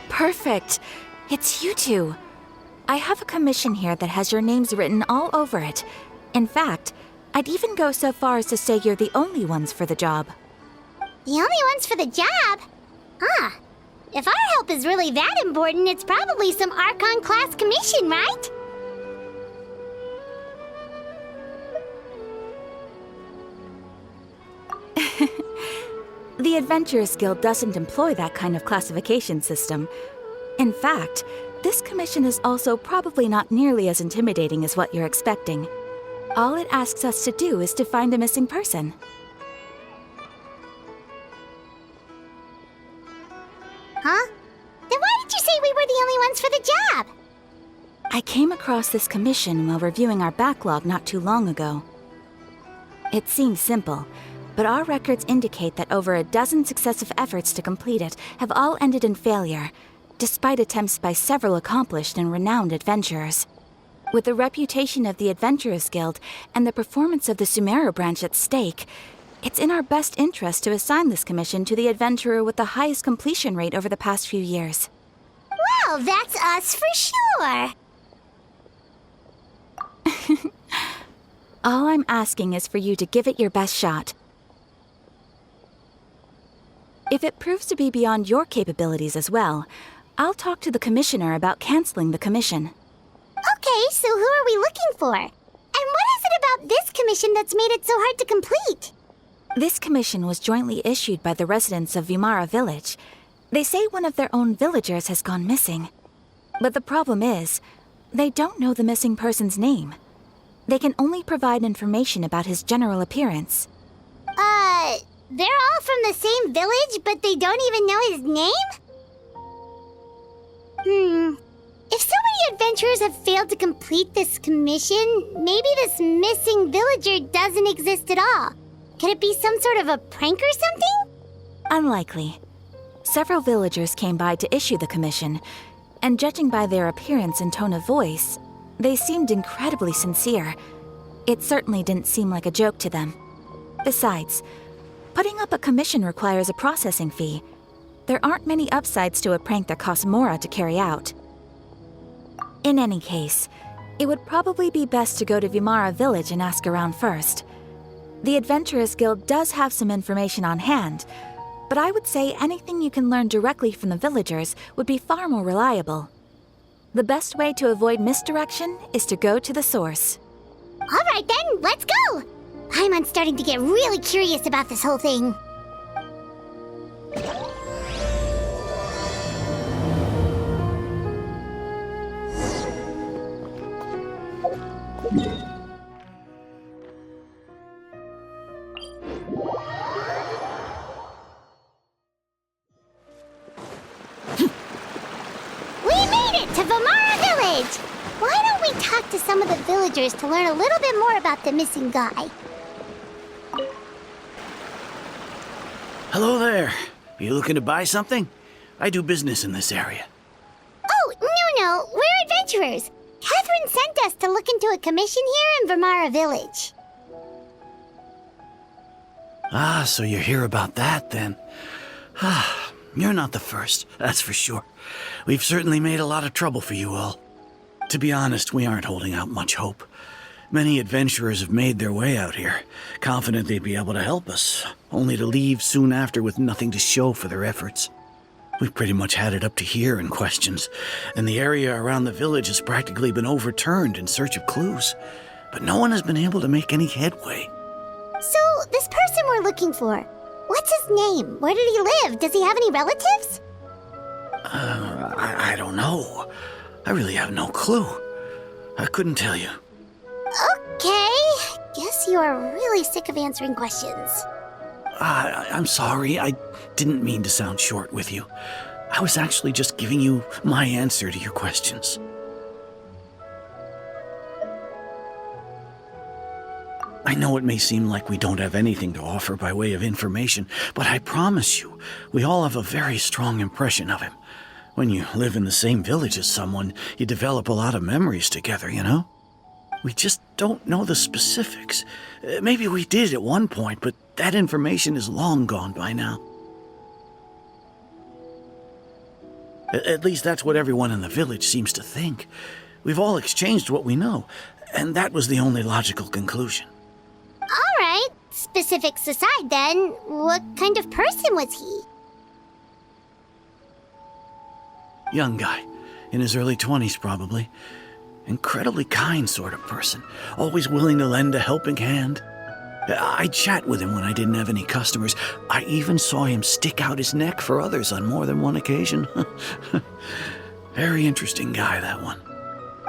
Perfect. It's you two. I have a commission here that has your names written all over it. In fact, I'd even go so far as to say you're the only ones for the job. The only ones for the job? Huh. If our help is really that important, it's probably some Archon-class commission, right? The Adventurers Guild doesn't employ that kind of classification system. In fact, this commission is also probably not nearly as intimidating as what you're expecting. All it asks us to do is to find a missing person. Huh? Then why did you say we were the only ones for the job? I came across this commission while reviewing our backlog not too long ago. It seems simple, but our records indicate that over a dozen successive efforts to complete it have all ended in failure, despite attempts by several accomplished and renowned adventurers. With the reputation of the Adventurers Guild and the performance of the Sumeru branch at stake, it's in our best interest to assign this commission to the adventurer with the highest completion rate over the past few years. Well, that's us for sure. All I'm asking is for you to give it your best shot. If it proves to be beyond your capabilities as well, I'll talk to the commissioner about canceling the commission. Okay, so who are we looking for? And what is it about this commission that's made it so hard to complete? This commission was jointly issued by the residents of Vimara Village. They say one of their own villagers has gone missing. But the problem is, they don't know the missing person's name. They can only provide information about his general appearance. They're all from the same village, but they don't even know his name? If so many adventurers have failed to complete this commission, maybe this missing villager doesn't exist at all. Could it be some sort of a prank or something? Unlikely. Several villagers came by to issue the commission, and judging by their appearance and tone of voice, they seemed incredibly sincere. It certainly didn't seem like a joke to them. Besides, putting up a commission requires a processing fee. There aren't many upsides to a prank that costs Mora to carry out. In any case, it would probably be best to go to Vimara Village and ask around first. The Adventurers Guild does have some information on hand, but I would say anything you can learn directly from the villagers would be far more reliable. The best way to avoid misdirection is to go to the source. All right then, let's go! I'm starting to get really curious about this whole thing. Talk to some of the villagers to learn a little bit more about the missing guy. Hello there. Are you looking to buy something? I do business in this area. Oh, no, we're adventurers. Catherine sent us to look into a commission here in Vimara Village. Ah, so you're here about that then. You're not the first, that's for sure. We've certainly made a lot of trouble for you all. To be honest, we aren't holding out much hope. Many adventurers have made their way out here, confident they'd be able to help us, only to leave soon after with nothing to show for their efforts. We've pretty much had it up to here in questions, and the area around the village has practically been overturned in search of clues, but no one has been able to make any headway. So, this person we're looking for, what's his name? Where did he live? Does he have any relatives? I don't know. I really have no clue. I couldn't tell you. Okay. Guess you are really sick of answering questions. I'm sorry. I didn't mean to sound short with you. I was actually just giving you my answer to your questions. I know it may seem like we don't have anything to offer by way of information, but I promise you, we all have a very strong impression of him. When you live in the same village as someone, you develop a lot of memories together, you know? We just don't know the specifics. Maybe we did at one point, but that information is long gone by now. At least that's what everyone in the village seems to think. We've all exchanged what we know, and that was the only logical conclusion. All right, specifics aside then, what kind of person was he? Young guy, in his early 20s probably. Incredibly kind sort of person, always willing to lend a helping hand. I'd chat with him when I didn't have any customers. I even saw him stick out his neck for others on more than one occasion. Very interesting guy, that one.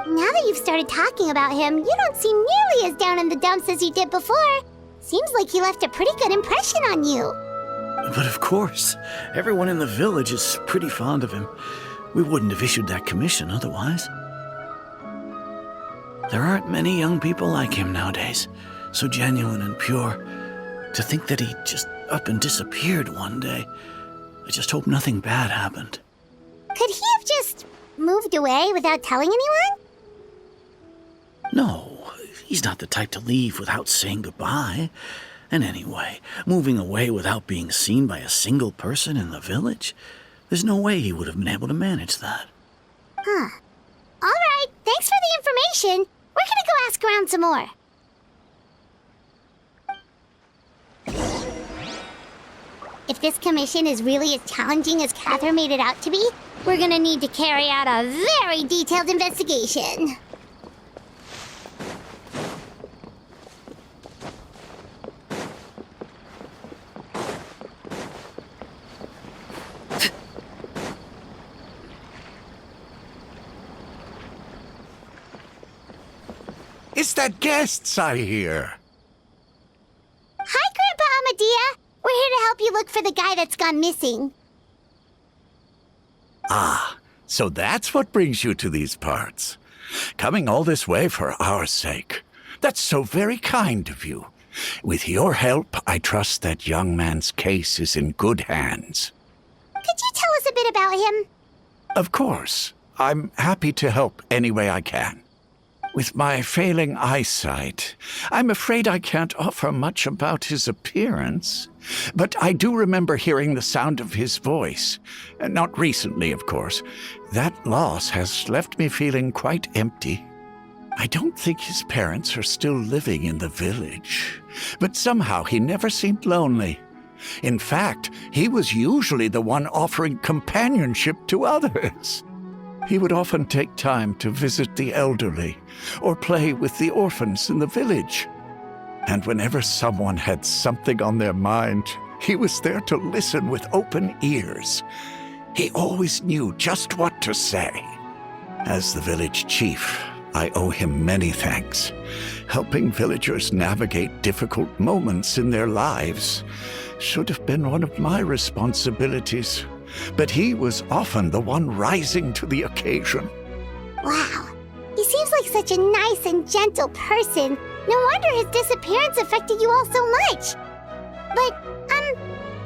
Now that you've started talking about him, you don't seem nearly as down in the dumps as you did before. Seems like he left a pretty good impression on you. But of course, everyone in the village is pretty fond of him. We wouldn't have issued that commission otherwise. There aren't many young people like him nowadays, so genuine and pure. To think that he just up and disappeared one day. I just hope nothing bad happened. Could he have just moved away without telling anyone? No, he's not the type to leave without saying goodbye. And anyway, moving away without being seen by a single person in the village? There's no way he would have been able to manage that. Huh. All right, thanks for the information. We're gonna go ask around some more. If this commission is really as challenging as Catherine made it out to be, we're gonna need to carry out a very detailed investigation. It's that guests I hear. Hi, Grandpa Amadea. We're here to help you look for the guy that's gone missing. Ah, so that's what brings you to these parts. Coming all this way for our sake. That's so very kind of you. With your help, I trust that young man's case is in good hands. Could you tell us a bit about him? Of course. I'm happy to help any way I can. With my failing eyesight, I'm afraid I can't offer much about his appearance. But I do remember hearing the sound of his voice. Not recently, of course. That loss has left me feeling quite empty. I don't think his parents are still living in the village. But somehow he never seemed lonely. In fact, he was usually the one offering companionship to others. He would often take time to visit the elderly or play with the orphans in the village. And whenever someone had something on their mind, he was there to listen with open ears. He always knew just what to say. As the village chief, I owe him many thanks. Helping villagers navigate difficult moments in their lives should have been one of my responsibilities. But he was often the one rising to the occasion. Wow. He seems like such a nice and gentle person. No wonder his disappearance affected you all so much. But,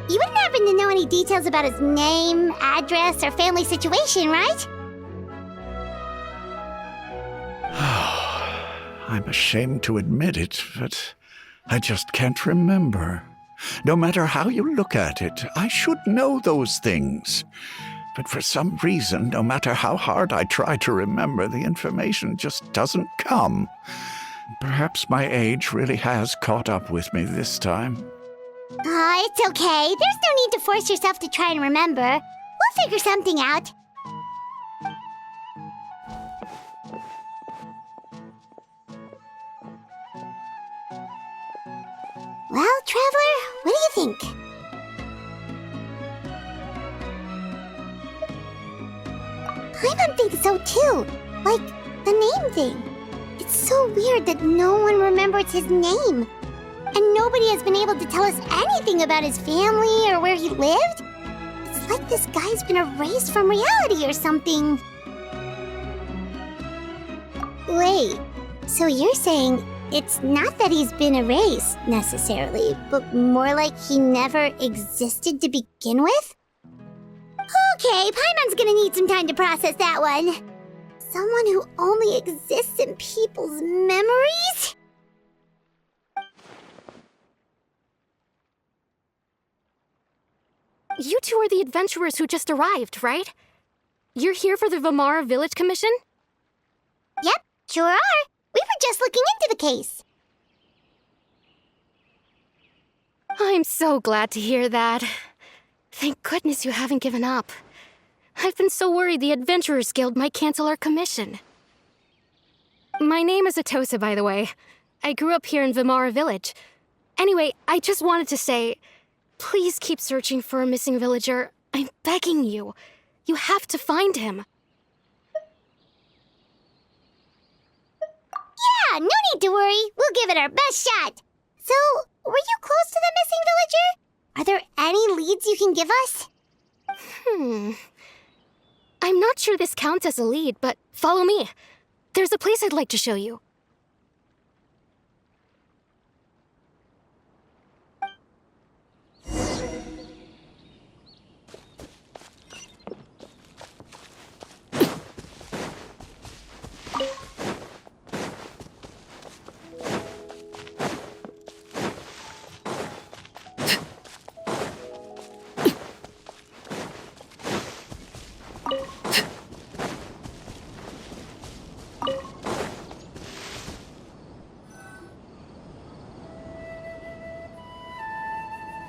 you wouldn't happen to know any details about his name, address, or family situation, right? I'm ashamed to admit it, but I just can't remember. No matter how you look at it, I should know those things. But for some reason, no matter how hard I try to remember, the information just doesn't come. Perhaps my age really has caught up with me this time. It's okay. There's no need to force yourself to try and remember. We'll figure something out. Well, Traveler, what do you think? I think so too. Like, the name thing. It's so weird that no one remembers his name. And nobody has been able to tell us anything about his family or where he lived. It's like this guy's been erased from reality or something. Wait, so you're saying it's not that he's been erased, necessarily, but more like he never existed to begin with? Okay, Paimon's gonna need some time to process that one. Someone who only exists in people's memories? You two are the adventurers who just arrived, right? You're here for the Vamara Village Commission? Yep, sure are. We were just looking into the case. I'm so glad to hear that. Thank goodness you haven't given up. I've been so worried the Adventurers Guild might cancel our commission. My name is Atosa, by the way. I grew up here in Vamara Village. Anyway, I just wanted to say, please keep searching for a missing villager. I'm begging you. You have to find him. Yeah, no need to worry. We'll give it our best shot. So, were you close to the missing villager? Are there any leads you can give us? I'm not sure this counts as a lead, but follow me. There's a place I'd like to show you.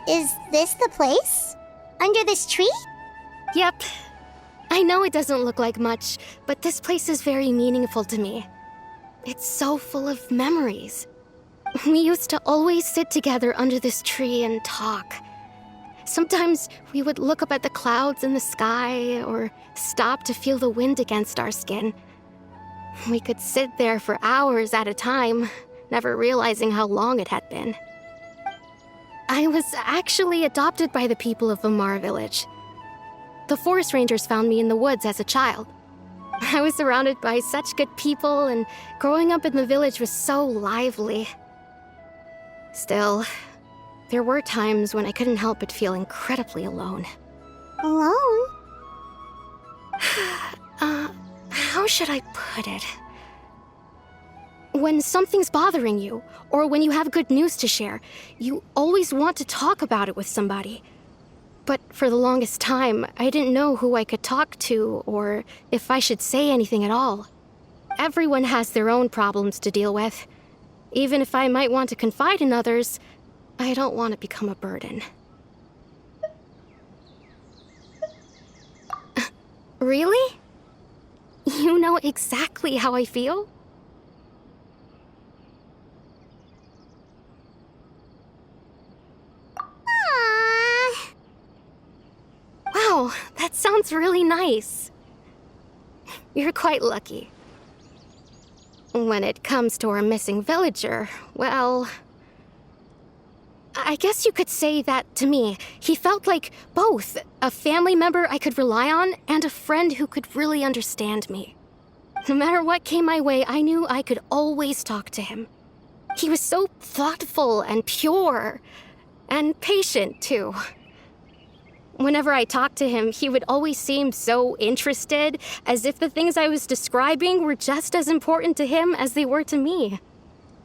Is this the place? Under this tree? Yep. I know it doesn't look like much, but this place is very meaningful to me. It's so full of memories. We used to always sit together under this tree and talk. Sometimes we would look up at the clouds in the sky or stop to feel the wind against our skin. We could sit there for hours at a time, never realizing how long it had been. I was actually adopted by the people of Vamara Village. The forest rangers found me in the woods as a child. I was surrounded by such good people, and growing up in the village was so lively. Still, there were times when I couldn't help but feel incredibly alone. Alone? How should I put it? When something's bothering you, or when you have good news to share, you always want to talk about it with somebody. But for the longest time, I didn't know who I could talk to, or if I should say anything at all. Everyone has their own problems to deal with. Even if I might want to confide in others, I don't want to become a burden. Really? You know exactly how I feel? Aww. Wow, that sounds really nice. You're quite lucky. When it comes to our missing villager, well, I guess you could say that to me. He felt like both a family member I could rely on and a friend who could really understand me. No matter what came my way, I knew I could always talk to him. He was so thoughtful and pure, and patient, too. Whenever I talked to him, he would always seem so interested, as if the things I was describing were just as important to him as they were to me.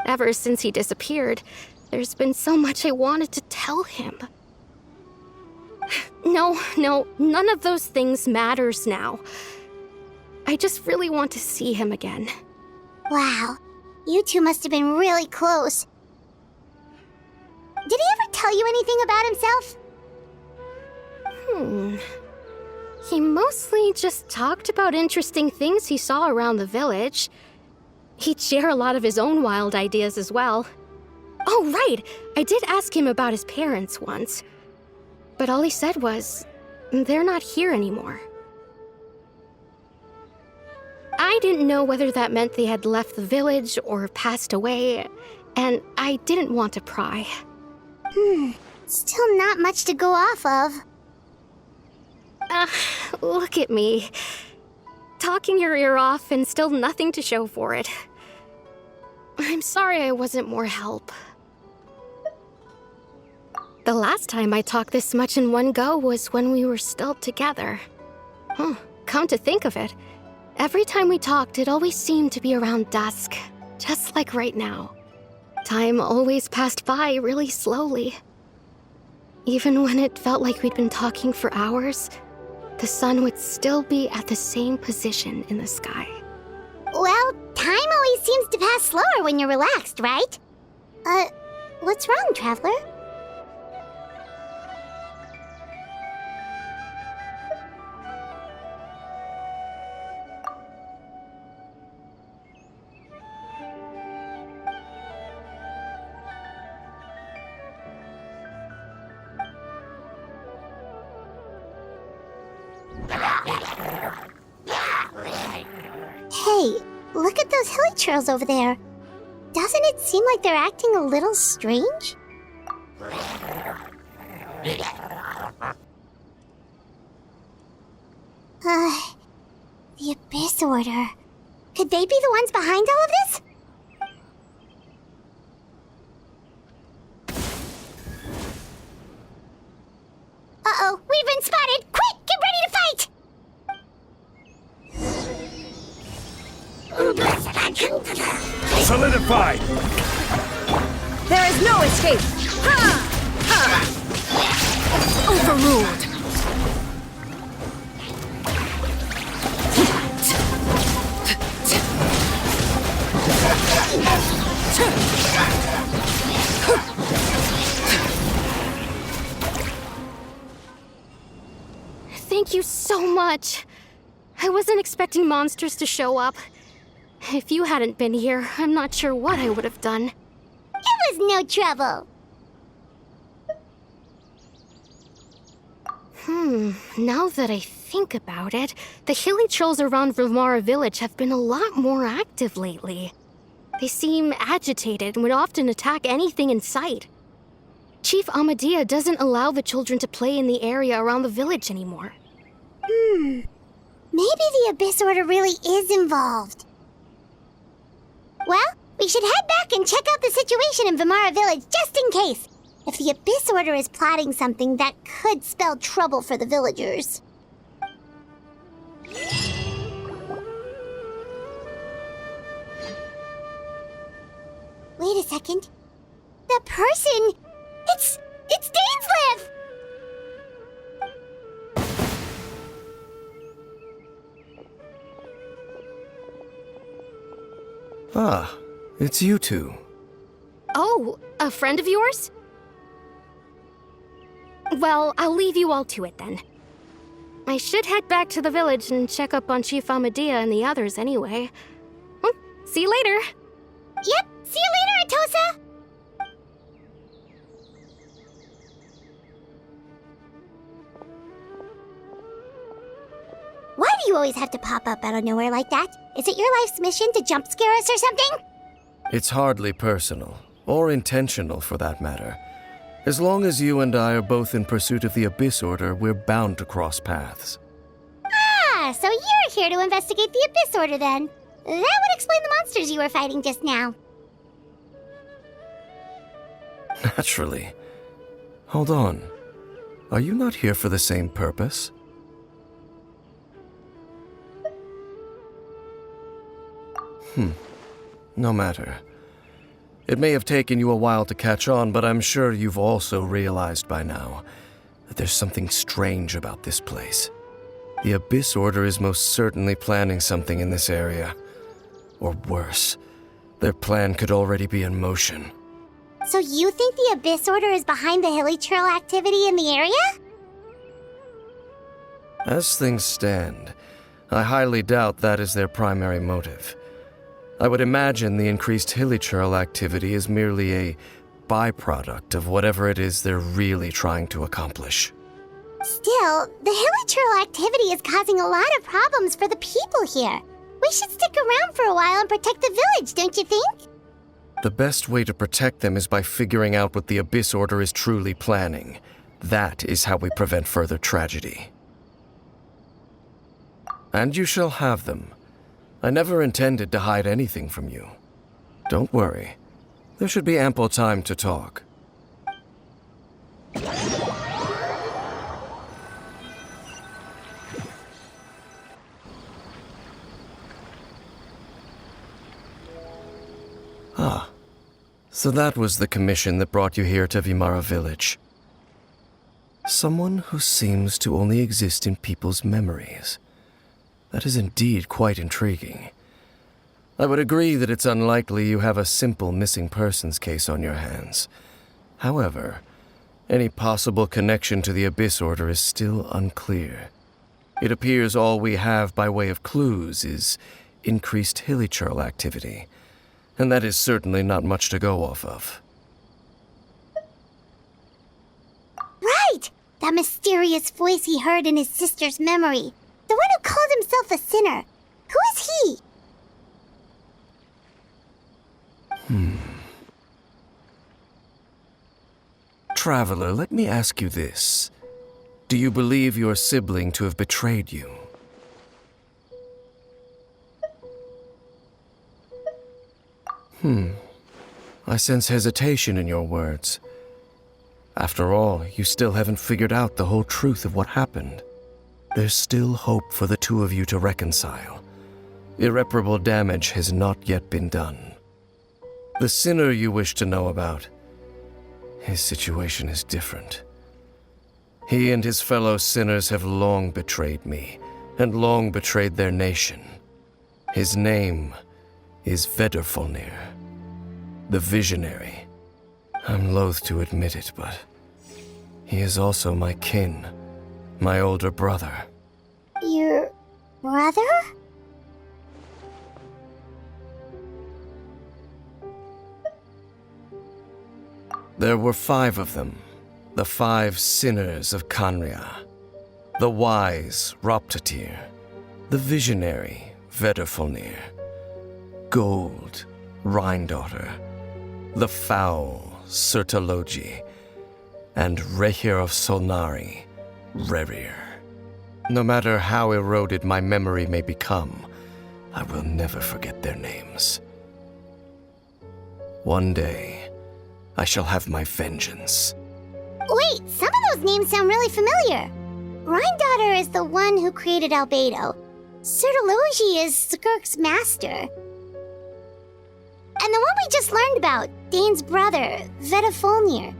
Ever since he disappeared, there's been so much I wanted to tell him. No, none of those things matters now. I just really want to see him again. Wow, you two must have been really close. Did he ever tell you anything about himself? He mostly just talked about interesting things he saw around the village. He'd share a lot of his own wild ideas as well. Oh, right! I did ask him about his parents once. But all he said was, they're not here anymore. I didn't know whether that meant they had left the village or passed away, and I didn't want to pry. Still not much to go off of. Look at me. Talking your ear off and still nothing to show for it. I'm sorry I wasn't more help. The last time I talked this much in one go was when we were still together. Come to think of it, every time we talked, it always seemed to be around dusk, just like right now. Time always passed by really slowly. Even when it felt like we'd been talking for hours, the sun would still be at the same position in the sky. Well, time always seems to pass slower when you're relaxed, right? What's wrong, Traveler? Hey, look at those hilichurls over there. Doesn't it seem like they're acting a little strange? The Abyss Order. Could they be the ones behind all of this? Uh-oh, we've been spotted! Quick, get ready to fight! Solidified! There is no escape! Ha! Ha! Overruled! Thank you so much. I wasn't expecting monsters to show up. If you hadn't been here, I'm not sure what I would have done. It was no trouble. Now that I think about it, the hilichurls around Vimara village have been a lot more active lately. They seem agitated and would often attack anything in sight. Chief Amadea doesn't allow the children to play in the area around the village anymore. Maybe the Abyss Order really is involved. Well, we should head back and check out the situation in Vimara village just in case. If the Abyss Order is plotting something that could spell trouble for the villagers. Wait a second. The person... It's Dainslev! Ah, it's you two. Oh, a friend of yours? Well, I'll leave you all to it then. I should head back to the village and check up on Chief Amadea and the others anyway. See you later. Yep, see you later, Atosa! Why do you always have to pop up out of nowhere like that? Is it your life's mission to jump scare us or something? It's hardly personal, or intentional for that matter. As long as you and I are both in pursuit of the Abyss Order, we're bound to cross paths. Ah, so you're here to investigate the Abyss Order then. That would explain the monsters you were fighting just now. Naturally. Hold on. Are you not here for the same purpose? No matter. It may have taken you a while to catch on, but I'm sure you've also realized by now that there's something strange about this place. The Abyss Order is most certainly planning something in this area. Or worse, their plan could already be in motion. So you think the Abyss Order is behind the hilichurl activity in the area? As things stand, I highly doubt that is their primary motive. I would imagine the increased hilichurl activity is merely a byproduct of whatever it is they're really trying to accomplish. Still, the hilichurl activity is causing a lot of problems for the people here. We should stick around for a while and protect the village, don't you think? The best way to protect them is by figuring out what the Abyss Order is truly planning. That is how we prevent further tragedy. And you shall have them. I never intended to hide anything from you. Don't worry. There should be ample time to talk. So that was the commission that brought you here to Vimara Village. Someone who seems to only exist in people's memories. That is indeed quite intriguing. I would agree that it's unlikely you have a simple missing persons case on your hands. However, any possible connection to the Abyss Order is still unclear. It appears all we have by way of clues is increased hilichurl activity, and that is certainly not much to go off of. Right! That mysterious voice he heard in his sister's memory. The one who called himself a sinner. Who is he? Traveler, let me ask you this. Do you believe your sibling to have betrayed you? I sense hesitation in your words. After all, you still haven't figured out the whole truth of what happened. There's still hope for the two of you to reconcile. Irreparable damage has not yet been done. The sinner you wish to know about, his situation is different. He and his fellow sinners have long betrayed me, and long betrayed their nation. His name is Vedrfolnir, the Visionary. I'm loath to admit it, but he is also my kin, my older brother. Your brother? There were 5 of them, the 5 sinners of Kanria. The wise Roptatir, the visionary Vedrfolnir, Gold Rhindaughter, the foul Sertologi, and Rehir of Solnari, Rerir. No matter how eroded my memory may become, I will never forget their names. One day, I shall have my vengeance. Wait, some of those names sound really familiar. Rhindaughter is the one who created Albedo. Sertologi is Skirk's master. And the one we just learned about, Dane's brother, Vedrfolnir.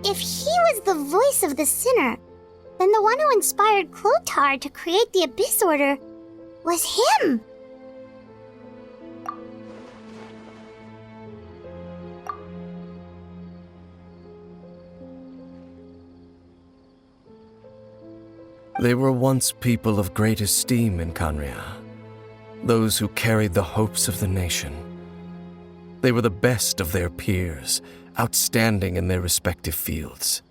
If he was the voice of the sinner, then the one who inspired Clothar to create the Abyss Order was him. They were once people of great esteem in Kanria, those who carried the hopes of the nation. They were the best of their peers, outstanding in their respective fields.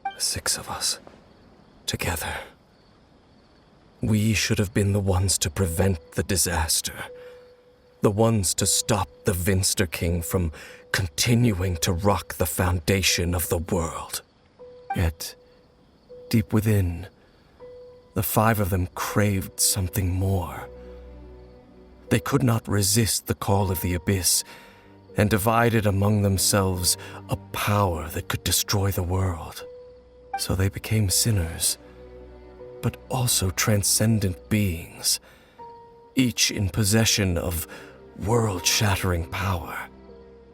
The 6 of us, together. We should have been the ones to prevent the disaster, the ones to stop the Vinster King from continuing to rock the foundation of the world. Yet, deep within, the 5 of them craved something more. They could not resist the call of the Abyss, and divided among themselves a power that could destroy the world. So they became sinners, but also transcendent beings, each in possession of world-shattering power.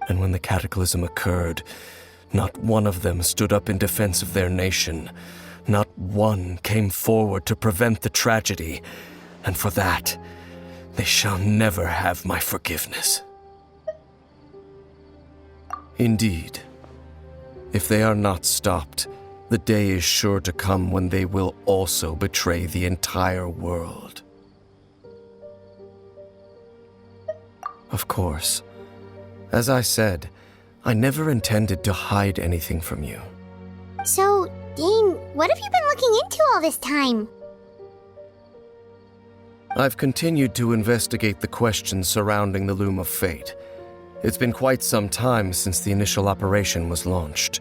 And when the cataclysm occurred, not one of them stood up in defense of their nation. Not one came forward to prevent the tragedy, and for that, they shall never have my forgiveness. Indeed, if they are not stopped, the day is sure to come when they will also betray the entire world. Of course, as I said, I never intended to hide anything from you. So, Dane, what have you been looking into all this time? I've continued to investigate the questions surrounding the Loom of Fate. It's been quite some time since the initial operation was launched.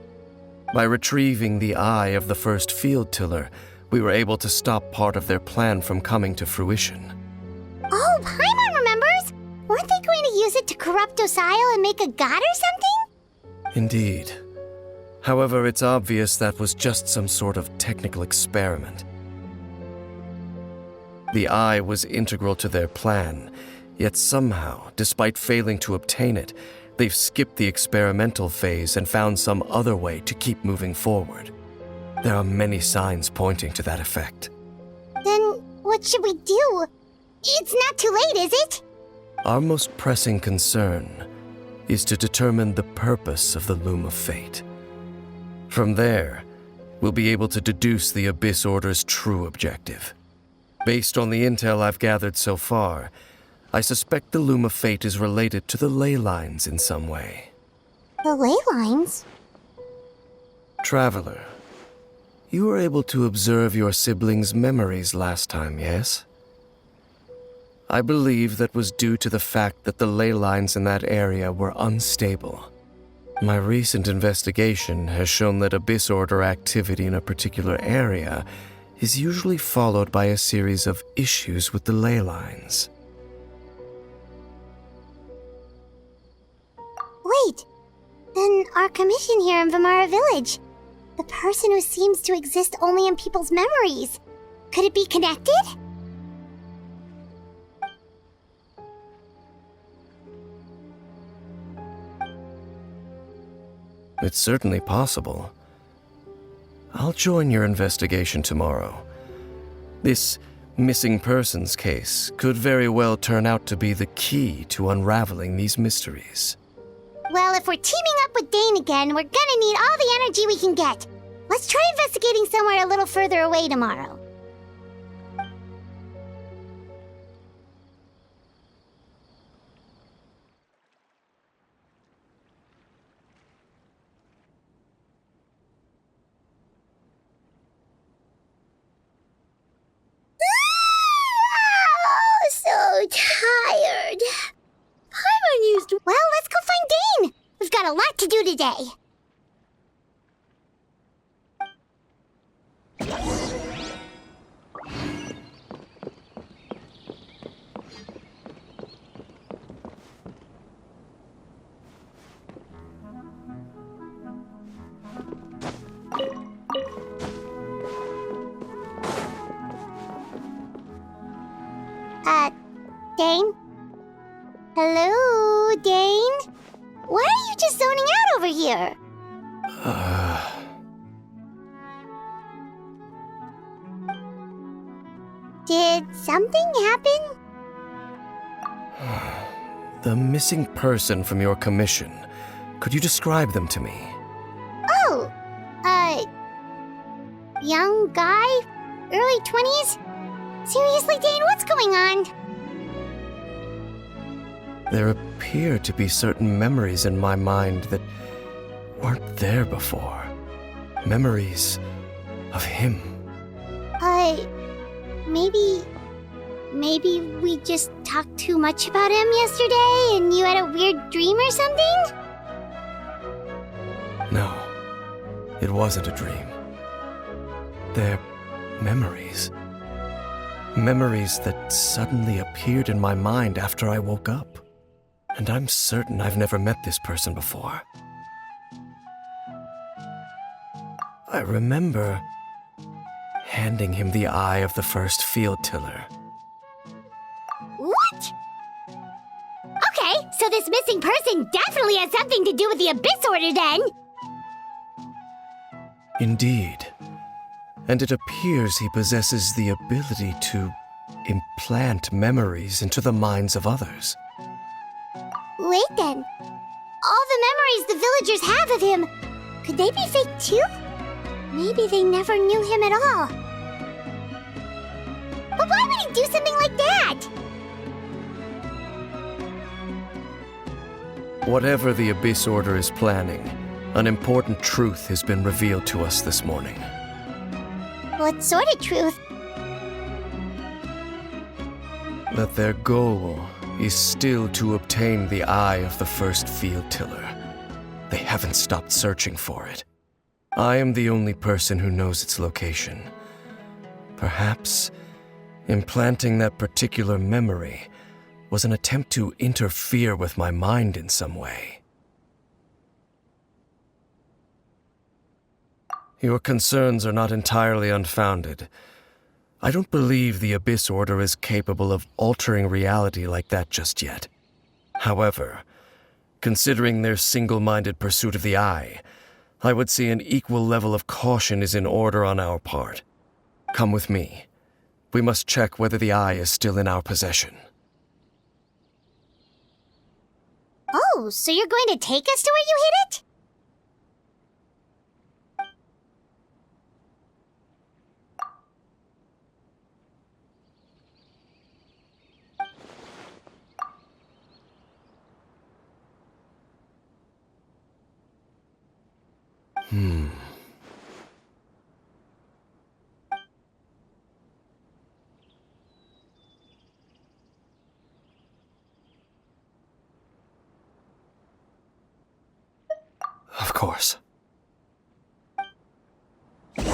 By retrieving the eye of the first field tiller, we were able to stop part of their plan from coming to fruition. Oh, Paimon remembers! Weren't they going to use it to corrupt Osile and make a god or something? Indeed. However, it's obvious that was just some sort of technical experiment. The eye was integral to their plan, yet somehow, despite failing to obtain it, They've skipped the experimental phase and found some other way to keep moving forward. There are many signs pointing to that effect. Then what should we do? It's not too late, is it? Our most pressing concern is to determine the purpose of the Loom of Fate. From there, we'll be able to deduce the Abyss Order's true objective. Based on the intel I've gathered so far, I suspect the Loom of Fate is related to the ley lines in some way. The ley lines? Traveler, you were able to observe your siblings' memories last time, yes? I believe that was due to the fact that the ley lines in that area were unstable. My recent investigation has shown that Abyss Order activity in a particular area is usually followed by a series of issues with the ley lines. Wait, then our commission here in Vamara Village, the person who seems to exist only in people's memories, could it be connected? It's certainly possible. I'll join your investigation tomorrow. This missing persons case could very well turn out to be the key to unraveling these mysteries. Well, if we're teaming up with Dane again, we're gonna need all the energy we can get. Let's try investigating somewhere a little further away tomorrow. So tired. Paimon used... Well, let's go find Dane. We've got a lot to do today. Dane? Hello, Dane? Why are you just zoning out over here? Did something happen? The missing person from your commission. Could you describe them to me? Oh, young guy? Early 20s? Seriously, Dane, what's going on? There appear to be certain memories in my mind that weren't there before. Memories of him. Maybe we just talked too much about him yesterday and you had a weird dream or something? No, it wasn't a dream. They're memories. Memories that suddenly appeared in my mind after I woke up. And I'm certain I've never met this person before. I remember handing him the eye of the first field tiller. What? Okay, so this missing person definitely has something to do with the Abyss Order then. Indeed. And it appears he possesses the ability to implant memories into the minds of others. Wait then. All the memories the villagers have of him, could they be fake too? Maybe they never knew him at all. But why would he do something like that? Whatever the Abyss Order is planning, an important truth has been revealed to us this morning. What sort of truth? That their goal is still to obtain the eye of the first field tiller. They haven't stopped searching for it. I am the only person who knows its location. Perhaps implanting that particular memory was an attempt to interfere with my mind in some way. Your concerns are not entirely unfounded. I don't believe the Abyss Order is capable of altering reality like that just yet. However, Considering their single-minded pursuit of the eye, I would say an equal level of caution is in order on our part. Come with me. We must check whether the eye is still in our possession. Oh, so you're going to take us to where you hid it? Of course. I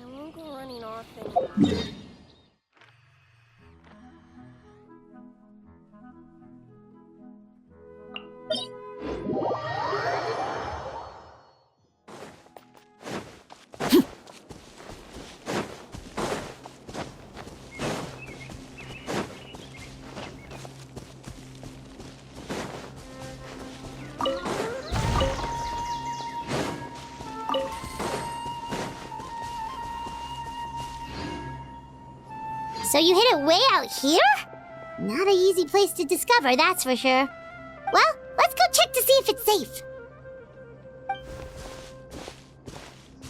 won't go running off anymore. So you hid it way out here? Not an easy place to discover, that's for sure. Well, let's go check to see if it's safe.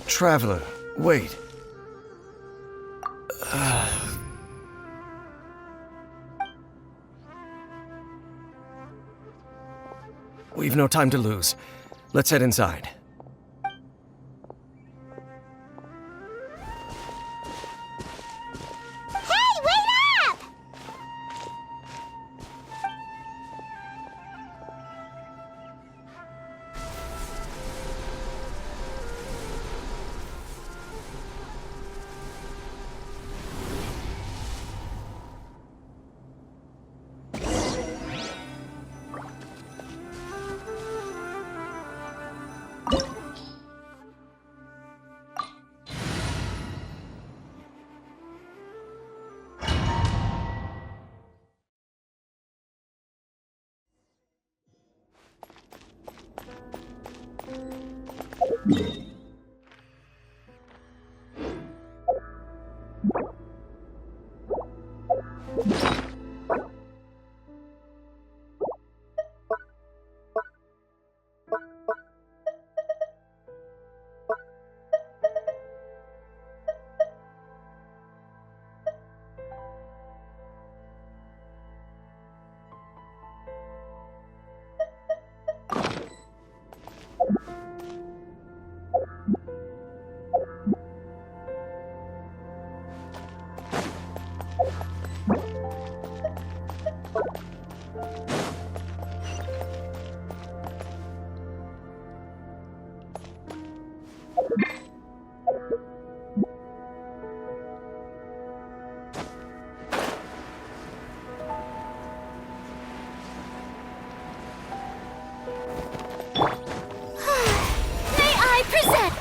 Traveler, wait. We've no time to lose. Let's head inside. Hey, wait up! May I present?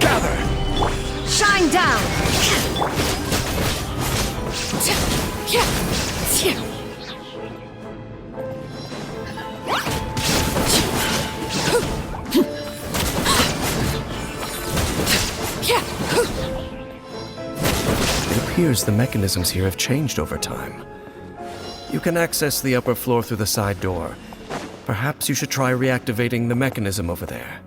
Gather! Shine down! It appears the mechanisms here have changed over time. You can access the upper floor through the side door. Perhaps you should try reactivating the mechanism over there.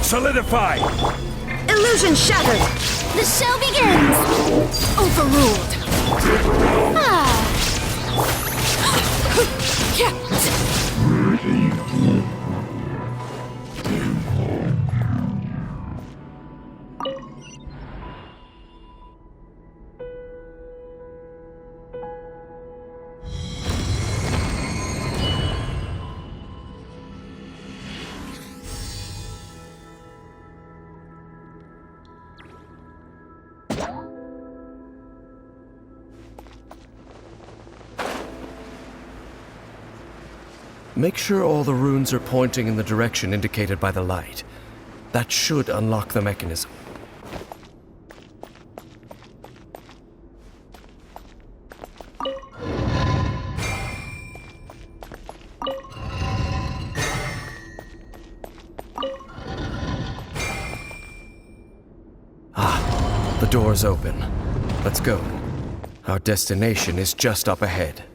Solidify! Illusion shattered! The show begins! Overruled! Make sure all the runes are pointing in the direction indicated by the light. That should unlock the mechanism. Ah, the door's open. Let's go. Our destination is just up ahead.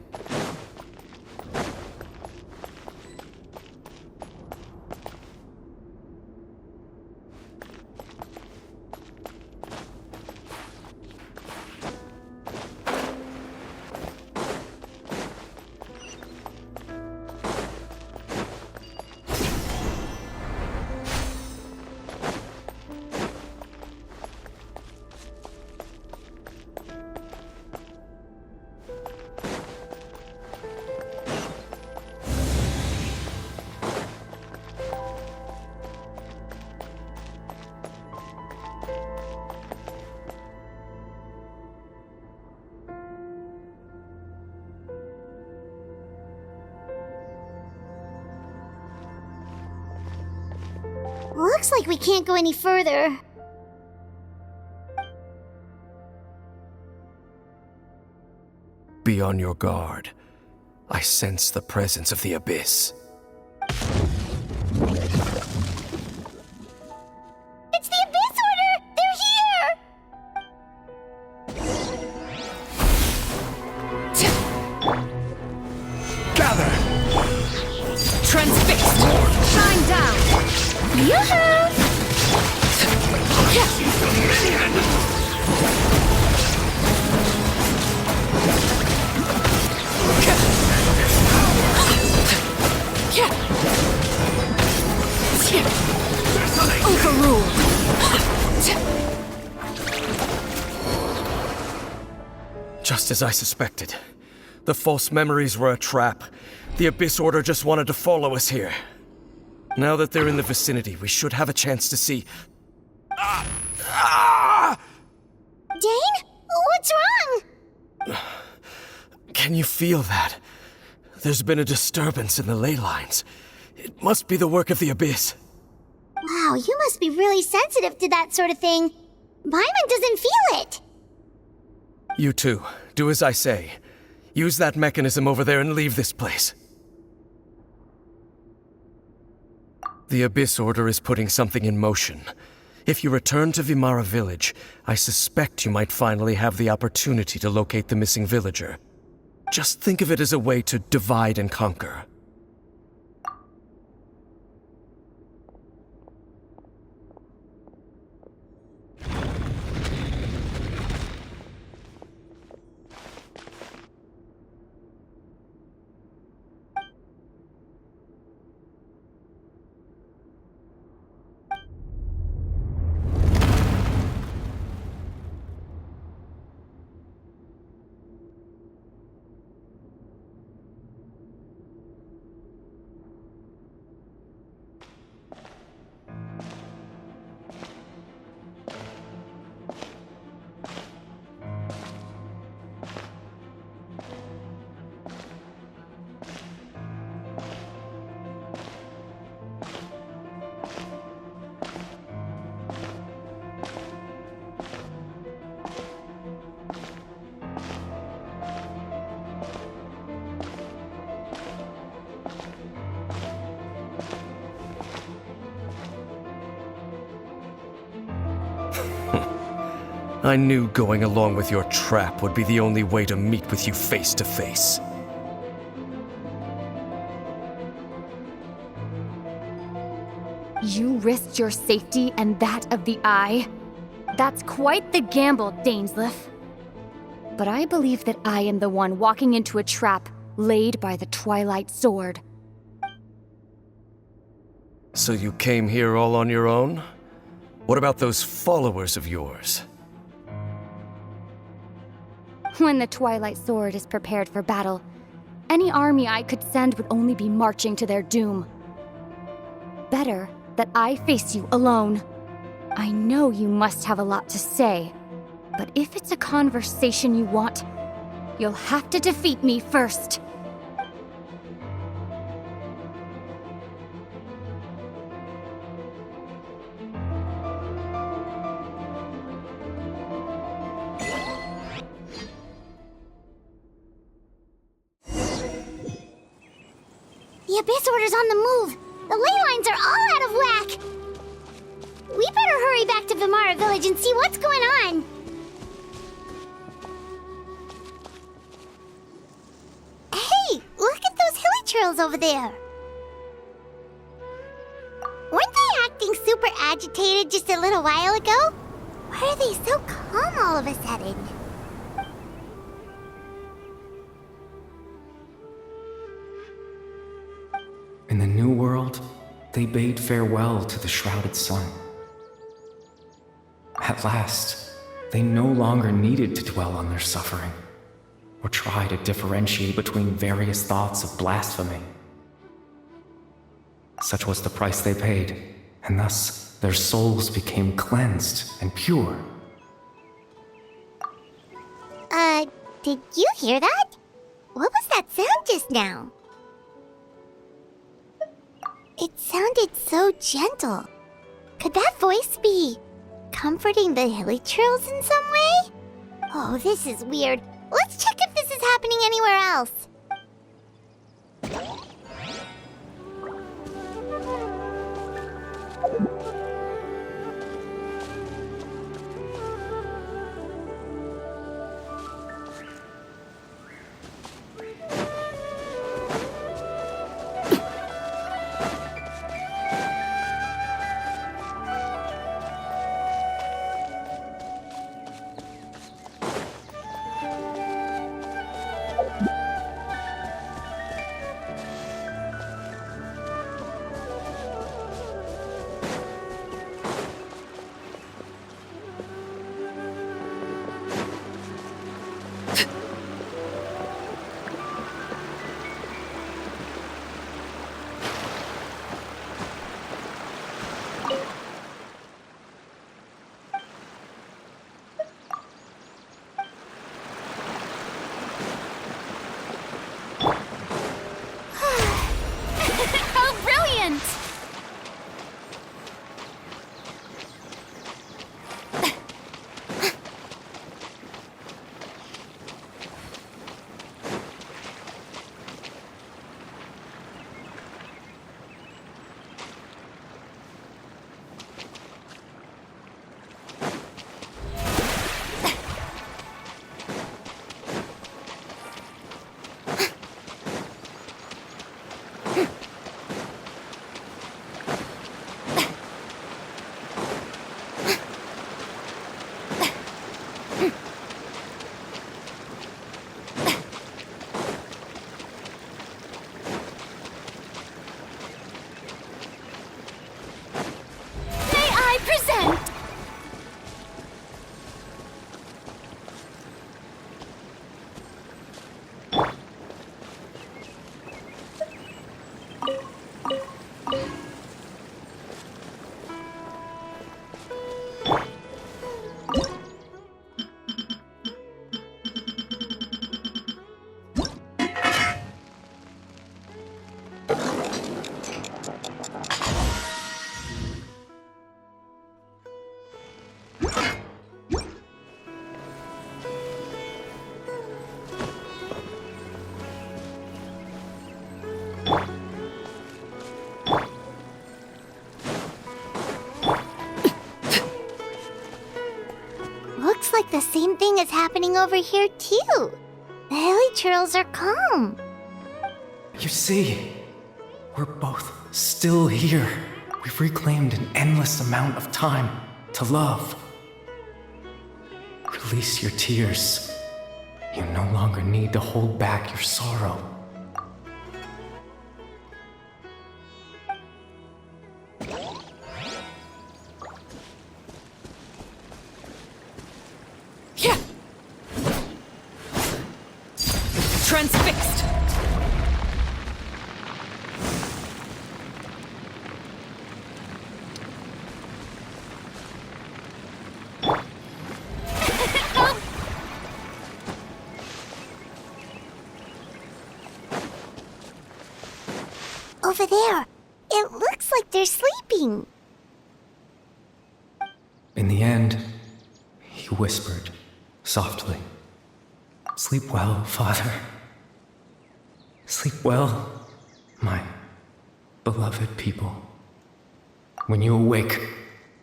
Looks like we can't go any further. Be on your guard. I sense the presence of the Abyss. It's the Abyss Order! They're here! Gather! Transfixed! Shine down! Yoo-hoo! Overruled! Just as I suspected. The false memories were a trap. The Abyss Order just wanted to follow us here. Now that they're in the vicinity, we should have a chance to see... Dane? What's wrong? Can you feel that? There's been a disturbance in the ley lines. It must be the work of the Abyss. Wow, you must be really sensitive to that sort of thing. Paimon doesn't feel it. You too. Do as I say. Use that mechanism over there and leave this place. The Abyss Order is putting something in motion. If you return to Vimara Village, I suspect you might finally have the opportunity to locate the missing villager. Just think of it as a way to divide and conquer. I knew going along with your trap would be the only way to meet with you face to face. You risked your safety and that of the Eye? That's quite the gamble, Dainsleif. But I believe that I am the one walking into a trap laid by the Twilight Sword. So you came here all on your own? What about those followers of yours? When the Twilight Sword is prepared for battle, any army I could send would only be marching to their doom. Better that I face you alone. I know you must have a lot to say, but if it's a conversation you want, you'll have to defeat me first. The Abyss Order's on the move! The ley lines are all out of whack! We better hurry back to Vimara Village and see what's going on! Hey! Look at those hilly trails over there! Weren't they acting super agitated just a little while ago? Why are they so calm all of a sudden? In the New World, they bade farewell to the shrouded sun. At last, they no longer needed to dwell on their suffering, or try to differentiate between various thoughts of blasphemy. Such was the price they paid, and thus their souls became cleansed and pure. Did you hear that? What was that sound just now? It sounded so gentle. Could that voice be comforting the hilly trails in some way? Oh, this is weird. Let's check if this is happening anywhere else. Looks like the same thing is happening over here too. The hilly trails are calm. You see, we're both still here. We've reclaimed an endless amount of time to love. Release your tears. You no longer need to hold back your sorrow. Transfixed! Over there. It looks like they're sleeping. In the end, he whispered softly, "Sleep well, Father. Sleep well, my beloved people. When you awake,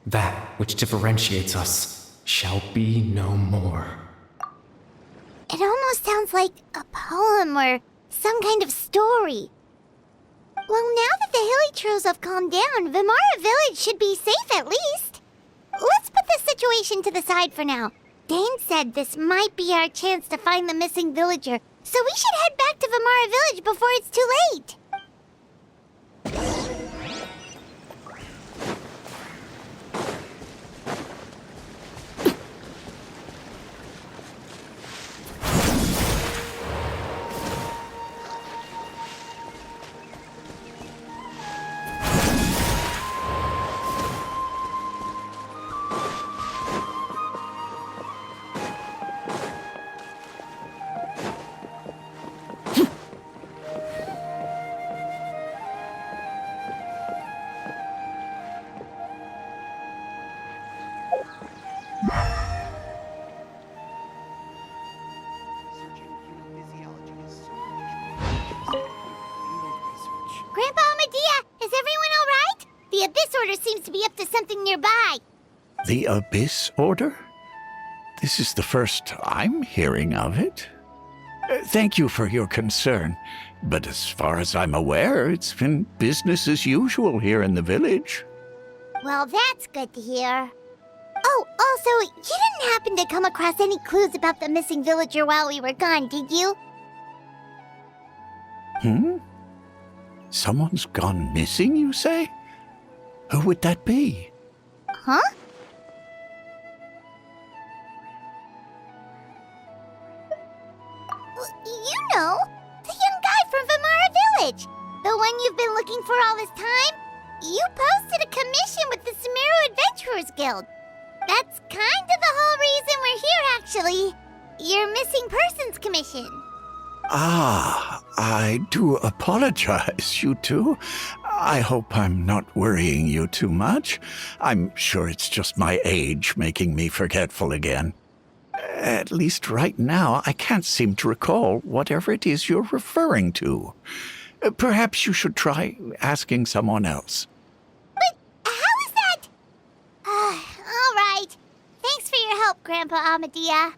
that which differentiates us shall be no more." It almost sounds like a poem or some kind of story. Well, now that the Hilly have calmed down, Vimara Village should be safe at least. Let's put this situation to the side for now. Dane said this might be our chance to find the missing villager, so we should head back to Vimara Village before it's too late. Grandpa Amadea, is everyone all right? The Abyss Order seems to be up to something nearby. The Abyss Order? This is the first I'm hearing of it. Thank you for your concern, but as far as I'm aware, it's been business as usual here in the village. Well, that's good to hear. Oh, also, you didn't happen to come across any clues about the missing villager while we were gone, did you? Someone's gone missing, you say? Who would that be? Huh? You know, the young guy from Vimara Village. The one you've been looking for all this time. You posted a commission with the Sumeru Adventurers Guild. That's kind of the whole reason we're here, actually. Your missing persons commission. Ah, I do apologize, you two. I hope I'm not worrying you too much. I'm sure it's just my age making me forgetful again. At least right now, I can't seem to recall whatever it is you're referring to. Perhaps you should try asking someone else. But how is that? All right. Thanks for your help, Grandpa Amadea.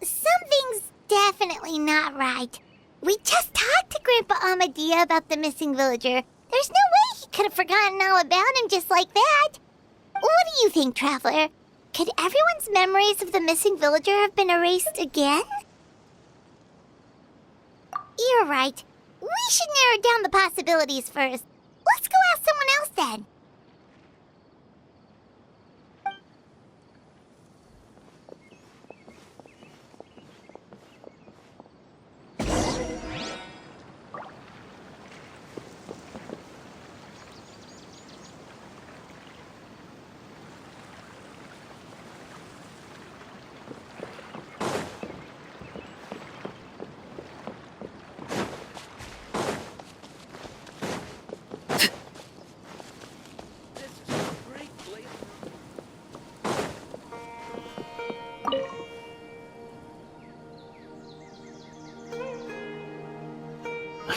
Something's definitely not right. We just talked to Grandpa Amadea about the missing villager. There's no way he could have forgotten all about him just like that. What do you think, Traveler? Could everyone's memories of the missing villager have been erased again? You're right. We should narrow down the possibilities first. Let's go ask someone else then.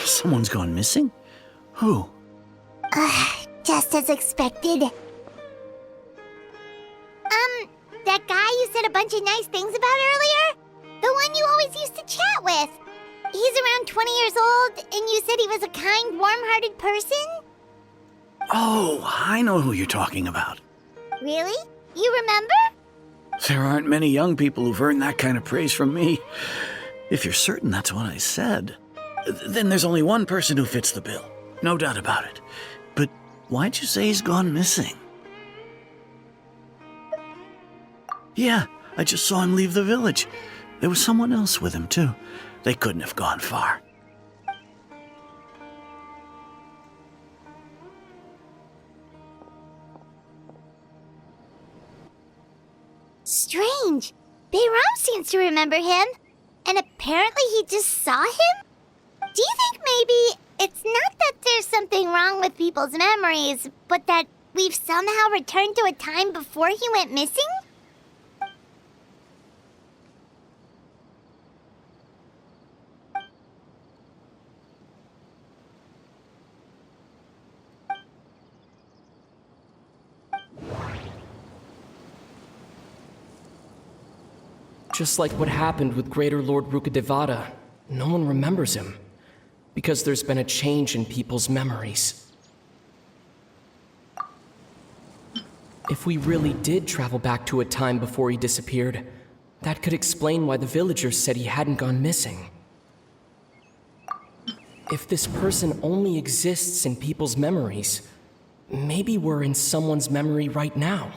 Someone's gone missing? Who? Just as expected. That guy you said a bunch of nice things about earlier? The one you always used to chat with. He's around 20 years old, and you said he was a kind, warm-hearted person? Oh, I know who you're talking about. Really? You remember? There aren't many young people who've earned that kind of praise from me. If you're certain that's what I said, then there's only one person who fits the bill. No doubt about it. But why'd you say he's gone missing? Yeah, I just saw him leave the village. There was someone else with him, too. They couldn't have gone far. Strange. Bayram seems to remember him. And apparently he just saw him? Do you think maybe it's not that there's something wrong with people's memories, but that we've somehow returned to a time before he went missing? Just like what happened with Greater Lord Rukadevada, no one remembers him, because there's been a change in people's memories. If we really did travel back to a time before he disappeared, that could explain why the villagers said he hadn't gone missing. If this person only exists in people's memories, maybe we're in someone's memory right now.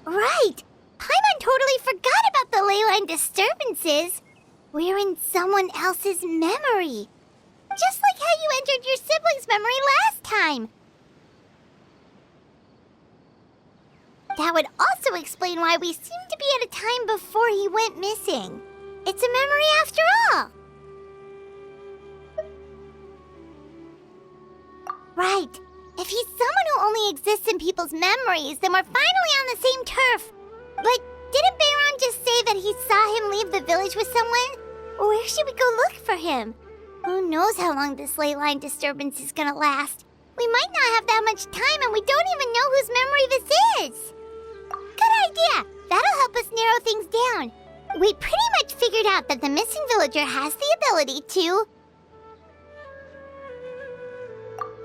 Right! Paimon totally forgot about the leyline disturbances. We're in someone else's memory. Just like how you entered your sibling's memory last time. That would also explain why we seem to be at a time before he went missing. It's a memory after all. Right. If he's someone who only exists in people's memories, then we're finally on the same turf. But didn't Bayron just say that he saw him leave the village with someone? Where should we go look for him? Who knows how long this ley line disturbance is gonna last? We might not have that much time and we don't even know whose memory this is. Good idea! That'll help us narrow things down. We pretty much figured out that the missing villager has the ability to...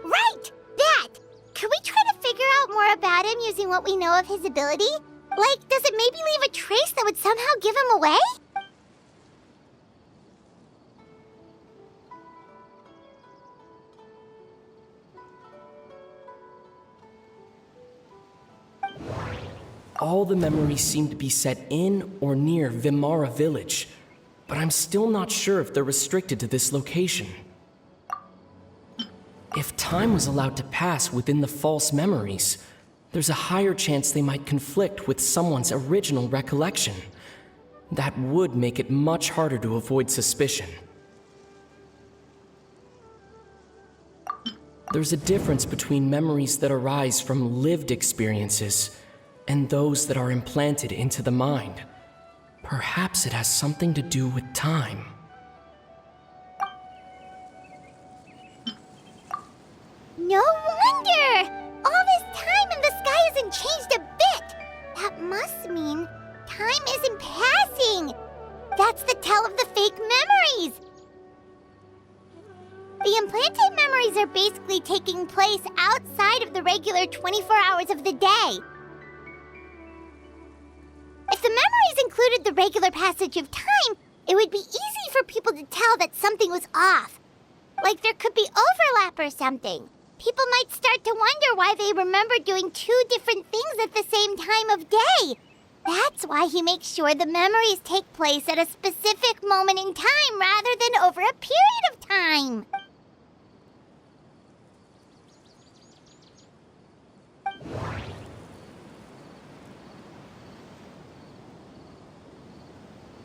Right! That! Could we try to figure out more about him using what we know of his ability? Like, does it maybe leave a trace that would somehow give him away? All the memories seem to be set in or near Vimara village, but I'm still not sure if they're restricted to this location. If time was allowed to pass within the false memories, there's a higher chance they might conflict with someone's original recollection. That would make it much harder to avoid suspicion. There's a difference between memories that arise from lived experiences and those that are implanted into the mind. Perhaps it has something to do with time. No wonder! All this time and the sky hasn't changed a bit! That must mean time isn't passing! That's the tell of the fake memories! The implanted memories are basically taking place outside of the regular 24 hours of the day. If the memories included the regular passage of time, it would be easy for people to tell that something was off. Like there could be overlap or something. People might start to wonder why they remember doing two different things at the same time of day. That's why he makes sure the memories take place at a specific moment in time rather than over a period of time.